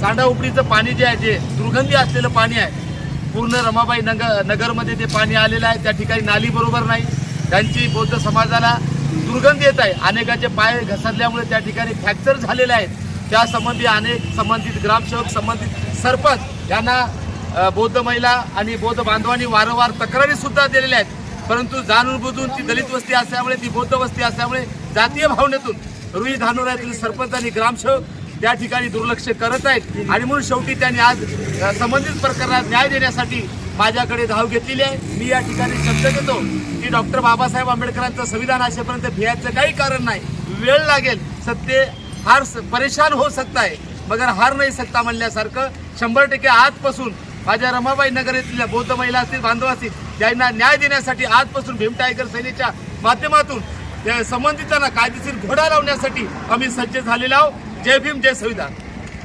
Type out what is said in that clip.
सांडा उपडीचं पाणी जे आहे, जे दुर्गंधी असलेलं पाणी आहे, पूर्ण रमाबाई नगरमध्ये ते पाणी आलेलं आहे. त्या ठिकाणी नाली बरोबर नाही, त्यांची बौद्ध समाजाला दुर्गंधी येत आहे. अनेकाचे पाय घसरल्यामुळे त्या ठिकाणी फ्रॅक्चर झालेले आहेत. त्या संबंधी अनेक संबंधित ग्रामसेवक, संबंधित सरपंच यांना बौद्ध महिला आणि बौद्ध बांधवांनी वारंवार तक्रारी सुद्धा दिलेल्या आहेत. परंतु जाणून बुजून ती दलित वस्ती असल्यामुळे, ती बौद्ध वस्ती असल्यामुळे जातीय भावनेतून रुई धानोऱ्यातील सरपंच आणि ग्रामसेवक त्या ठिकाणी दुर्लक्ष करत आहेत. आणि म्हणून शेवटी त्यांनी आज संबंधित प्रकरणात न्याय देण्यासाठी माझ्याकडे धाव घेतलेली आहे. मी या ठिकाणी शब्द देतो की डॉक्टर बाबासाहेब आंबेडकरांचं संविधान असेपर्यंत भियायचं काही कारण नाही. वेळ लागेल, सत्य हार परेशान हो सकता है मगर हार नाही सकता म्हणल्यासारखं 100% आजपासून माझ्या रमाबाई नगर येथील बौद्ध महिला असतील, बांधव असतील, त्यांना न्याय देण्यासाठी आजपासून भीम टायगर सेनेच्या माध्यमातून संबंधितांना कायदेशीर घोडा लावण्यासाठी आम्ही सज्ज झालेलो आहोत. जय भीम, जय संविधान.